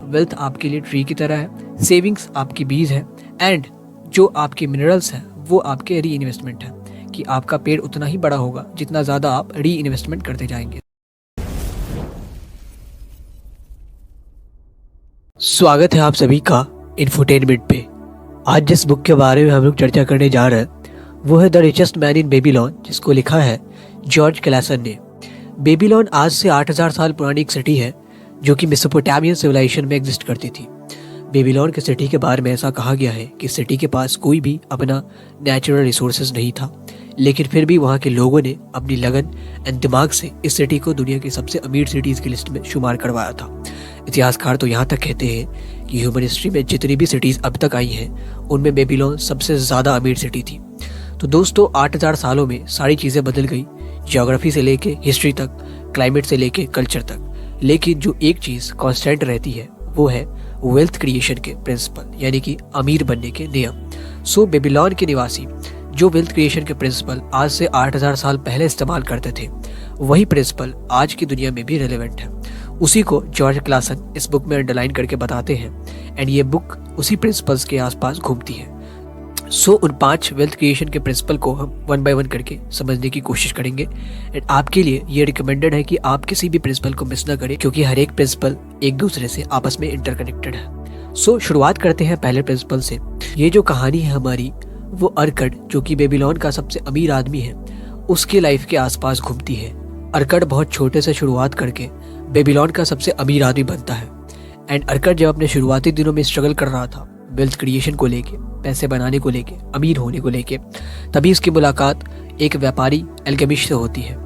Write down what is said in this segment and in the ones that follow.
Wealth आपके लिए tree की तरह है, सेविंग्स आपकी बीज है, एंड जो आपके मिनरल्स हैं वो आपके री इन्वेस्टमेंट है, कि आपका पेड़ उतना ही बड़ा होगा जितना ज़्यादा आप री इन्वेस्टमेंट करते जाएंगे। स्वागत है आप सभी का इन्फोटेनमेंट पे। आज जिस बुक के बारे में हम लोग चर्चा करने जा रहे हैं वो है the richest man in Babylon, जिसको लिखा है जॉर्ज क्लासन ने। बेबीलोन आज से 8000 साल पुरानी एक सिटी है जो कि मेसोपोटामियन सिविलाइजेशन में एग्जिस्ट करती थी। बेबीलोन के सिटी के बारे में ऐसा कहा गया है कि सिटी के पास कोई भी अपना नेचुरल रिसोर्सेज नहीं था, लेकिन फिर भी वहाँ के लोगों ने अपनी लगन एंड दिमाग से इस सिटी को दुनिया की सबसे अमीर सिटीज़ की लिस्ट में शुमार करवाया था। इतिहासकार तो यहाँ तक कहते हैं कि ह्यूमन हिस्ट्री में जितनी भी सिटीज़ अब तक आई हैं उनमें बेबीलोन सबसे ज़्यादा अमीर सिटी थी। तो दोस्तों 8000 सालों में सारी चीज़ें बदल गई, ज्योग्राफी से लेके हिस्ट्री तक, क्लाइमेट से लेके कल्चर तक, लेकिन जो एक चीज़ कांस्टेंट रहती है वो है वेल्थ क्रिएशन के प्रिंसिपल, यानी कि अमीर बनने के नियम। सो बेबीलोन के निवासी जो वेल्थ क्रिएशन के प्रिंसिपल आज से 8000 साल पहले इस्तेमाल करते थे, वही प्रिंसिपल आज की दुनिया में भी रेलेवेंट है। उसी को जॉर्ज क्लासन इस बुक में अंडरलाइन करके बताते हैं, एंड ये बुक उसी प्रिंसिपल्स के आसपास घूमती है। सो उन 5 वेल्थ क्रिएशन के प्रिंसिपल को हम 1 बाय 1 करके समझने की कोशिश करेंगे, एंड आपके लिए ये रिकमेंडेड है कि आप किसी भी प्रिंसिपल को मिस ना करें, क्योंकि हर एक प्रिंसिपल एक दूसरे से आपस में इंटरकनेक्टेड है। सो शुरुआत करते हैं पहले प्रिंसिपल से। ये जो कहानी है हमारी वो अर्कड, जो कि बेबीलोन का सबसे अमीर आदमी है, उसकी लाइफ के आसपास घूमती है। अर्कड बहुत छोटे से शुरुआत करके बेबीलोन का सबसे अमीर आदमी बनता है, एंड अर्कड जब अपने शुरुआती दिनों में स्ट्रगल कर रहा था वेल्थ क्रिएशन को लेके, पैसे बनाने को लेके, अमीर होने को लेके, तभी उसकी मुलाकात एक व्यापारी एल्गेमिश से होती है।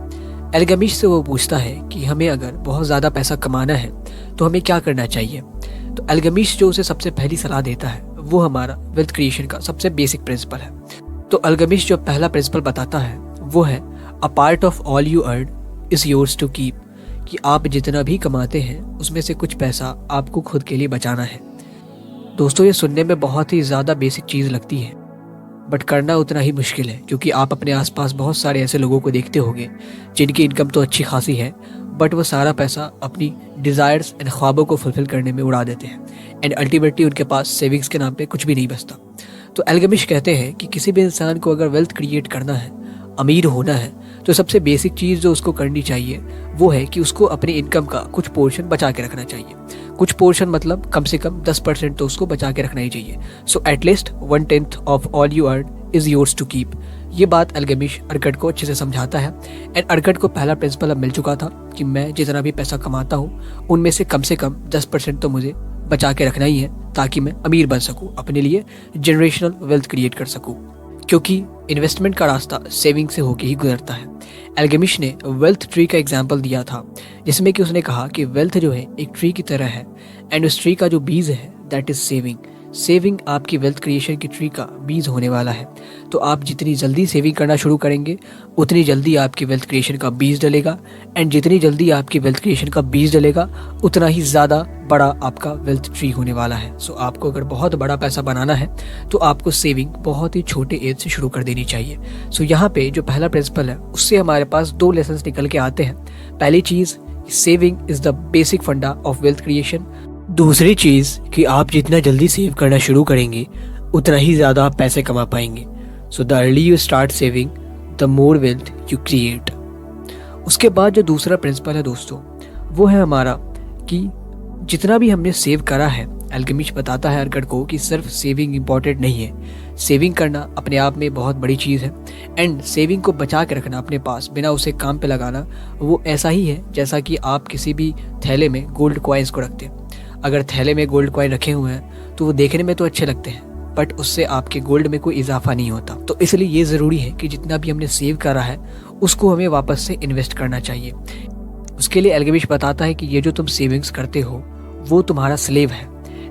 एल्गेमिश से वो पूछता है कि हमें अगर बहुत ज़्यादा पैसा कमाना है तो हमें क्या करना चाहिए। तो एल्गेमिश जो उसे सबसे पहली सलाह देता है वो हमारा वेल्थ क्रिएशन का सबसे बेसिक प्रिंसिपल है। तो एल्गेमिश जो पहला प्रिंसिपल बताता है वो है a part of all you earn is yours to keep, कि आप जितना भी कमाते हैं उसमें से कुछ पैसा आपको खुद के लिए बचाना है। दोस्तों ये सुनने में बहुत ही ज़्यादा बेसिक चीज़ लगती है, बट करना उतना ही मुश्किल है, क्योंकि आप अपने आसपास बहुत सारे ऐसे लोगों को देखते होंगे जिनकी इनकम तो अच्छी खासी है, बट वो सारा पैसा अपनी डिज़ायर्स एंड ख्वाबों को फुलफिल करने में उड़ा देते हैं, एंड अल्टीमेटली उनके पास सेविंग्स के नाम पे कुछ भी नहीं बचता। तो एल्गेमिश कहते हैं कि किसी भी इंसान को अगर वेल्थ क्रिएट करना है, अमीर होना है, तो सबसे बेसिक चीज़ जो उसको करनी चाहिए वो है कि उसको अपनी इनकम का कुछ पोर्शन बचा के रखना चाहिए। कुछ पोर्शन मतलब कम से कम 10% तो उसको बचा के रखना ही चाहिए। So at least 1/10 of all you earn is yours to keep. ये बात एल्गेमिश अर्कड को अच्छे से समझाता है, एंड अर्कड को पहला प्रिंसिपल अब मिल चुका था कि मैं जितना भी पैसा कमाता हूँ उनमें से कम 10% तो मुझे बचा के रखना ही है, ताकि मैं अमीर बन सकूँ, अपने लिए जनरेशनल वेल्थ क्रिएट कर सकूँ, क्योंकि इन्वेस्टमेंट का रास्ता सेविंग से होके ही गुजरता है। एल्गेमिश ने वेल्थ ट्री का एग्जाम्पल दिया था, जिसमें कि उसने कहा कि वेल्थ जो है एक ट्री की तरह है, एंड उस ट्री का जो बीज है दैट इज सेविंग। सेविंग आपकी वेल्थ क्रिएशन की ट्री का बीज होने वाला है। तो आप जितनी जल्दी सेविंग करना शुरू करेंगे उतनी जल्दी आपकी वेल्थ क्रिएशन का बीज डलेगा, एंड जितनी जल्दी आपकी वेल्थ क्रिएशन का बीज डलेगा उतना ही ज़्यादा बड़ा आपका वेल्थ ट्री होने वाला है। सो आपको अगर बहुत बड़ा पैसा बनाना है तो आपको सेविंग बहुत ही छोटे एज से शुरू कर देनी चाहिए। सो यहाँ पे जो पहला प्रिंसिपल है उससे हमारे पास 2 लेसन्स निकल के आते हैं। पहली चीज़, सेविंग इज़ द बेसिक फंडा ऑफ वेल्थ क्रिएशन। दूसरी चीज़ कि आप जितना जल्दी सेव करना शुरू करेंगे उतना ही ज़्यादा आप पैसे कमा पाएंगे। So the early you start saving the more wealth you create. उसके बाद जो दूसरा प्रिंसिपल है दोस्तों वो है हमारा कि जितना भी हमने सेव करा है, एल्गेमिश बताता है अर्कड को कि सिर्फ सेविंग इम्पॉर्टेंट नहीं है। सेविंग करना अपने आप में बहुत बड़ी चीज़ है, एंड सेविंग को बचा के रखना अपने पास बिना उसे काम पे लगाना वो ऐसा ही है जैसा कि आप किसी भी थैले में गोल्ड कॉइन्स को रखते हैं। अगर थैले में गोल्ड कॉइन रखे हुए हैं तो वो देखने में तो अच्छे लगते हैं, बट उससे आपके गोल्ड में कोई इजाफा नहीं होता। तो इसलिए ये ज़रूरी है कि जितना भी हमने सेव करा है उसको हमें वापस से इन्वेस्ट करना चाहिए। उसके लिए एल्गेमिश बताता है कि ये जो तुम सेविंग्स करते हो वो तुम्हारा स्लेव है,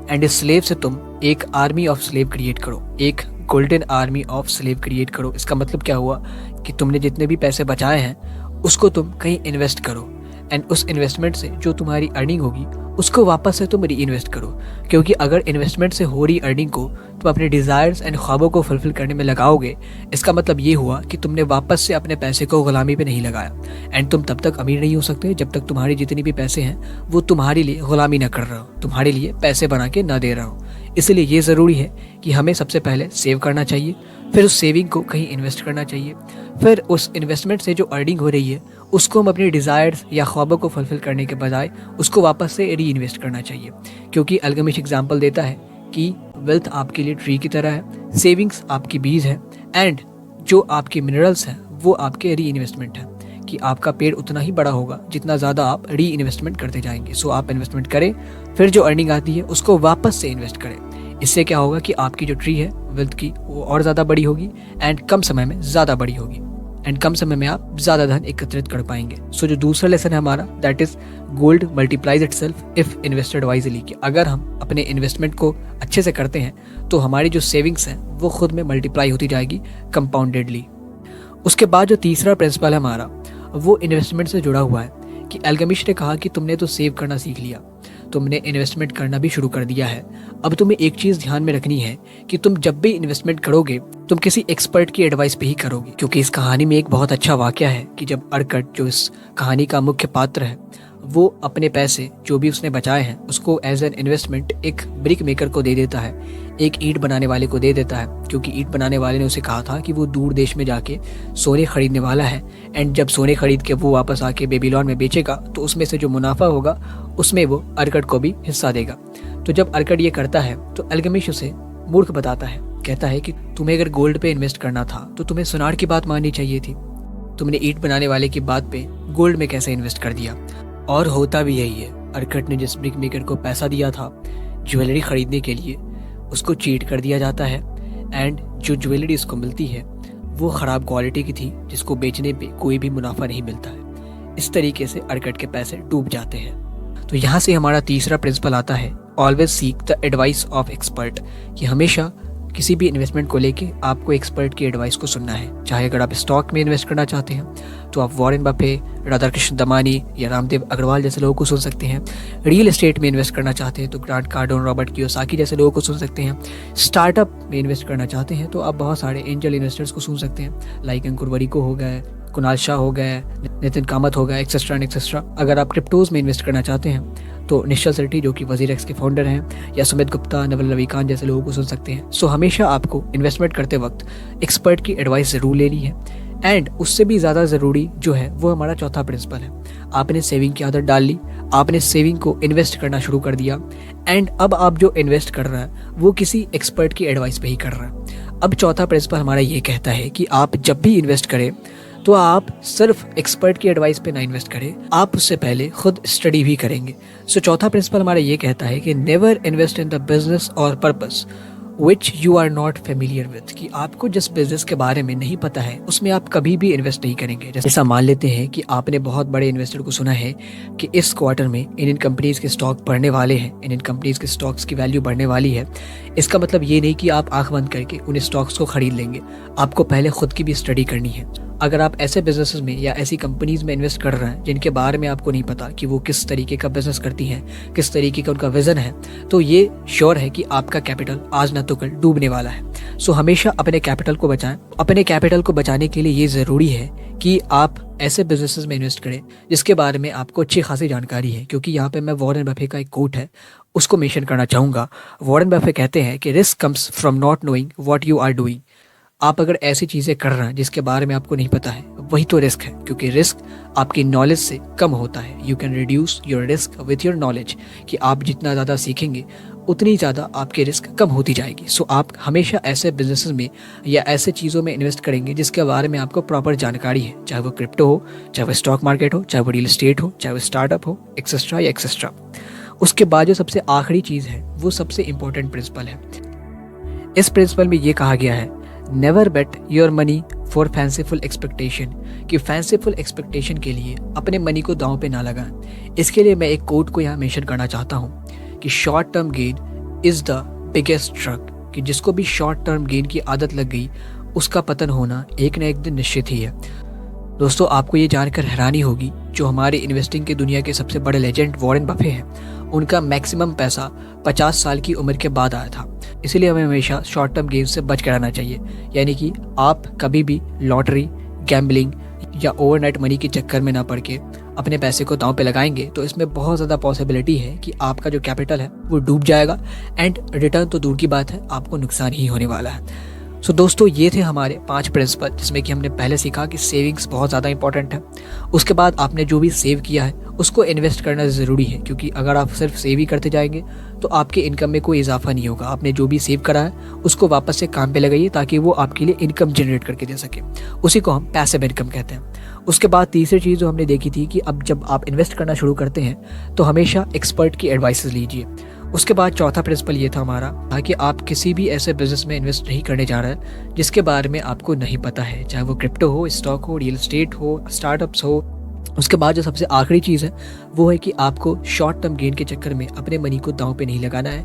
एंड इस स्लेव से तुम एक आर्मी ऑफ स्लेव क्रिएट करो, एक golden army of slave create करो। इसका मतलब क्या हुआ कि तुमने जितने भी पैसे बचाए हैं उसको तुम कहीं इन्वेस्ट करो, एंड उस इन्वेस्टमेंट से जो तुम्हारी अर्निंग होगी उसको वापस से तुम री इन्वेस्ट करो, क्योंकि अगर इन्वेस्टमेंट से हो रही अर्निंग को तुम अपने डिज़ायर्स एंड ख्वाबों को फुलफिल करने में लगाओगे, इसका मतलब ये हुआ कि तुमने वापस से अपने पैसे को गुलामी पे नहीं लगाया। एंड तुम तब तक अमीर नहीं हो सकते जब तक तुम्हारी जितनी भी पैसे हैं वो तुम्हारे लिए गुलामी ना कर रहा हो, तुम्हारे लिए पैसे बना के ना दे रहा हो। इसलिए ये ज़रूरी है कि हमें सबसे पहले सेव करना चाहिए, फिर उस सेविंग को कहीं इन्वेस्ट करना चाहिए, फिर उस इन्वेस्टमेंट से जो अर्निंग हो रही है उसको हम अपने डिज़ायर्स या ख्वाबों को फुलफिल करने के बजाय उसको वापस से री इन्वेस्ट करना चाहिए। क्योंकि अल्गमिश एग्जाम्पल देता है कि वेल्थ आपके लिए ट्री की तरह है, सेविंग्स आपकी बीज है, एंड जो आपके मिनरल्स हैं वो आपके री इन्वेस्टमेंट है, कि आपका पेड़ उतना ही बड़ा होगा जितना ज़्यादा आप री इन्वेस्टमेंट करते जाएंगे। सो आप इन्वेस्टमेंट करें, फिर जो अर्निंग आती है उसको वापस से इन्वेस्ट करें। इससे क्या होगा कि आपकी जो ट्री है वेल्थ की वो और ज़्यादा बड़ी होगी एंड कम समय में ज़्यादा बड़ी होगी, एंड कम समय में आप ज़्यादा धन एकत्रित कर पाएंगे। सो जो दूसरा लेसन है हमारा, that is gold multiplies itself if invested wisely, कि अगर हम अपने इन्वेस्टमेंट को अच्छे से करते हैं तो हमारी जो सेविंग्स हैं वो खुद में मल्टीप्लाई होती जाएगी कंपाउंडेडली। उसके बाद जो तीसरा प्रिंसिपल है हमारा वो इन्वेस्टमेंट से जुड़ा हुआ है, कि अल्गमिश ने कहा कि तुमने तो सेव करना सीख लिया, तुमने इन्वेस्टमेंट करना भी शुरू कर दिया है, अब तुम्हें एक चीज़ ध्यान में रखनी है कि तुम जब भी इन्वेस्टमेंट करोगे तुम किसी एक्सपर्ट की एडवाइस पे ही करोगे। क्योंकि इस कहानी में एक बहुत अच्छा वाकया है कि जब अर्कट, जो इस कहानी का मुख्य पात्र है, वो अपने पैसे जो भी उसने बचाए हैं उसको एज एन इन्वेस्टमेंट एक ब्रिक मेकर को दे देता है, एक ईंट बनाने वाले को दे देता है, क्योंकि ईंट बनाने वाले ने उसे कहा था कि वो दूर देश में जाके सोने खरीदने वाला है, एंड जब सोने खरीद के वो वापस आके बेबीलोन में बेचेगा तो उसमें से जो मुनाफा होगा उसमें वो अर्कट को भी हिस्सा देगा। तो जब अर्कट ये करता है तो अल्गमिश उसे मूर्ख बताता है, कहता है कि तुम्हें अगर गोल्ड पे इन्वेस्ट करना था तो तुम्हें सुनार की बात माननी चाहिए थी, तुमने ईंट बनाने वाले की बात पे गोल्ड में कैसे इन्वेस्ट कर दिया। और होता भी यही है, अर्कट ने जिस ब्रिक मेकर को पैसा दिया था ज्वेलरी खरीदने के लिए उसको चीट कर दिया जाता है, एंड जो ज्वेलरी उसको मिलती है वो ख़राब क्वालिटी की थी जिसको बेचने पे कोई भी मुनाफा नहीं मिलता है। इस तरीके से अर्कट के पैसे डूब जाते हैं। तो यहाँ से हमारा तीसरा प्रिंसिपल आता है, always seek the advice of expert, कि हमेशा किसी भी इन्वेस्टमेंट को लेके आपको एक्सपर्ट की एडवाइस को सुनना है। चाहे अगर आप स्टॉक में इन्वेस्ट करना चाहते हैं तो आप वॉरेन बफे, राधाकृष्ण दमानी या रामदेव अग्रवाल जैसे लोगों को सुन सकते हैं। रियल एस्टेट में इन्वेस्ट करना चाहते हैं तो ग्रांट कार्डोन, रॉबर्ट कियोसाकी जैसे लोगों को सुन सकते हैं। स्टार्टअप में इन्वेस्ट करना चाहते हैं तो आप बहुत सारे एंजल इन्वेस्टर्स को सुन सकते हैं, लाइक अंकुर वरीको हो गए, कुणाल शाह हो गए, नितिन कामत हो गए, एक्सेट्रा एंड एक्सेट्रा। अगर आप क्रिप्टोज में इन्वेस्ट करना चाहते हैं तो निश्चल सेठी जो कि वजीर एक्स के फाउंडर हैं, या सुमित गुप्ता, नवल रविकांत जैसे लोगों को सुन सकते हैं। सो हमेशा आपको इन्वेस्टमेंट करते वक्त एक्सपर्ट की एडवाइस ज़रूर लेनी है। एंड उससे भी ज़्यादा ज़रूरी जो है वो हमारा चौथा प्रिंसिपल है, आपने सेविंग की आदत डाल ली, आपने सेविंग को इन्वेस्ट करना शुरू कर दिया, एंड अब आप जो इन्वेस्ट कर रहे हैं वो किसी एक्सपर्ट की एडवाइस पे ही कर रहे हैं। अब चौथा प्रिंसिपल हमारा ये कहता है कि आप जब भी इन्वेस्ट करें तो आप सिर्फ एक्सपर्ट की एडवाइस पे ना इन्वेस्ट करें, आप उससे पहले खुद स्टडी भी करेंगे। सो चौथा प्रिंसिपल हमारा ये कहता है कि never invest in the business और purpose which you are not familiar with, कि आपको जिस बिजनेस के बारे में नहीं पता है उसमें आप कभी भी इन्वेस्ट नहीं करेंगे। जैसा मान लेते हैं कि आपने बहुत बड़े इन्वेस्टर को सुना है कि इस क्वार्टर में इन कंपनीज के स्टॉक बढ़ने वाले हैं, इन कंपनीज के स्टॉक्स की वैल्यू बढ़ने वाली है। इसका मतलब ये नहीं कि आप आंख बंद करके उन स्टॉक्स को खरीद लेंगे, आपको पहले खुद की भी स्टडी करनी है। अगर आप ऐसे बिजनेसेस में या ऐसी कंपनीज में इन्वेस्ट कर रहे हैं जिनके बारे में आपको नहीं पता कि वो किस तरीके का बिजनेस करती हैं, किस तरीके का उनका विजन है, तो ये श्योर है कि आपका कैपिटल आज ना तो कल डूबने वाला है। सो हमेशा अपने कैपिटल को बचाएं। अपने कैपिटल को बचाने के लिए ये ज़रूरी है कि आप ऐसे बिजनेसेस में इन्वेस्ट करें जिसके बारे में आपको अच्छी खासी जानकारी है। क्योंकि यहाँ पे मैं वॉरेन बफे का एक कोट है उसको मेंशन करना चाहूँगा। वॉरेन बफे कहते हैं कि risk comes from not knowing what you are doing. आप अगर ऐसी चीज़ें कर रहे हैं जिसके बारे में आपको नहीं पता है, वही तो रिस्क है, क्योंकि रिस्क आपकी नॉलेज से कम होता है। You can reduce your risk with your knowledge, कि आप जितना ज़्यादा सीखेंगे उतनी ज़्यादा आपकी रिस्क कम होती जाएगी। सो आप हमेशा ऐसे बिजनेसेस में या ऐसे चीज़ों में इन्वेस्ट करेंगे जिसके बारे में आपको प्रॉपर जानकारी है, चाहे वो क्रिप्टो हो, चाहे वो स्टॉक मार्केट हो, चाहे वो रियल एस्टेट हो, चाहे वो स्टार्टअप हो, एक्सेट्रा या एक्सेट्रा। उसके बाद जो सबसे आखिरी चीज़ है वो सबसे इंपॉर्टेंट प्रिंसिपल है। इस प्रिंसिपल में ये कहा गया है, never bet your money for fanciful expectation, कि फैंसीफुल एक्सपेक्टेशन के लिए अपने मनी को दांव पे ना लगाएं। इसके लिए मैं एक कोट को यहाँ मेंशन करना चाहता हूँ कि short term gain is the biggest truck, कि जिसको भी शॉर्ट टर्म गेन की आदत लग गई उसका पतन होना एक न एक दिन निश्चित ही है। दोस्तों, आपको ये जानकर हैरानी होगी, जो हमारे इन्वेस्टिंग की दुनिया के सबसे बड़े लेजेंड वॉरेन बफे हैं, उनका मैक्सिमम पैसा 50 साल की उम्र के बाद आया था। इसीलिए हमें हमेशा शॉर्ट टर्म गेम्स से बच कर रहना चाहिए। यानी कि आप कभी भी लॉटरी, गैम्बलिंग या ओवरनाइट मनी के चक्कर में ना पड़ के अपने पैसे को दांव पे लगाएंगे तो इसमें बहुत ज़्यादा पॉसिबिलिटी है कि आपका जो कैपिटल है वो डूब जाएगा, एंड रिटर्न तो दूर की बात है, आपको नुकसान ही होने वाला है। सो दोस्तों, ये थे हमारे 5 प्रिंसिपल, जिसमें कि हमने पहले सीखा कि सेविंग्स बहुत ज़्यादा इंपॉर्टेंट है। उसके बाद आपने जो भी सेव किया है उसको इन्वेस्ट करना ज़रूरी है, क्योंकि अगर आप सिर्फ सेव ही करते जाएंगे तो आपके इनकम में कोई इजाफा नहीं होगा। आपने जो भी सेव करा है उसको वापस से काम पे लगाइए, ताकि वो आपके लिए इनकम जनरेट करके दे सके। उसी को हम पैसिव इनकम कहते हैं। उसके बाद तीसरी चीज़ जो हमने देखी थी कि अब जब आप इन्वेस्ट करना शुरू करते हैं तो हमेशा एक्सपर्ट की एडवाइसेस लीजिए। उसके बाद चौथा प्रिंसिपल ये था हमारा, ताकि आप किसी भी ऐसे बिजनेस में इन्वेस्ट नहीं करने जा रहे हैं जिसके बारे में आपको नहीं पता है, चाहे वो क्रिप्टो हो, स्टॉक हो, रियल एस्टेट हो, स्टार्टअप्स हो। उसके बाद जो सबसे आखिरी चीज़ है वो है कि आपको शॉर्ट टर्म गेन के चक्कर में अपने मनी को दांव पे नहीं लगाना है।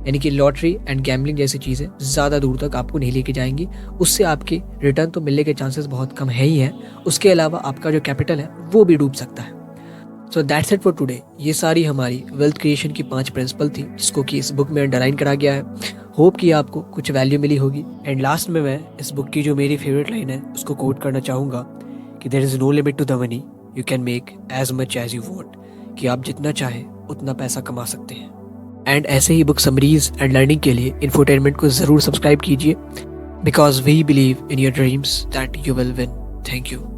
यानी कि लॉटरी एंड गैम्बलिंग जैसी चीज़ें ज़्यादा दूर तक आपको नहीं लेके जाएंगी। उससे आपके रिटर्न तो मिलने के चांसेस बहुत कम है ही हैं, उसके अलावा आपका जो कैपिटल है वो भी डूब सकता है। So that's it for today. ये सारी हमारी वेल्थ क्रिएशन की 5 प्रिंसिपल थी, जिसको कि इस बुक में अंडरलाइन करा गया है। होप कि आपको कुछ वैल्यू मिली होगी। एंड लास्ट में मैं इस बुक की जो मेरी फेवरेट लाइन है उसको कोट करना चाहूँगा कि there is no limit to the money you can make as much as you want, कि आप जितना चाहें उतना पैसा कमा सकते हैं। एंड ऐसे ही बुक समरीज एंड लर्निंग के लिए इन्फोटेनमेंट को ज़रूर सब्सक्राइब कीजिए, because we believe in your dreams that you will win. Thank you.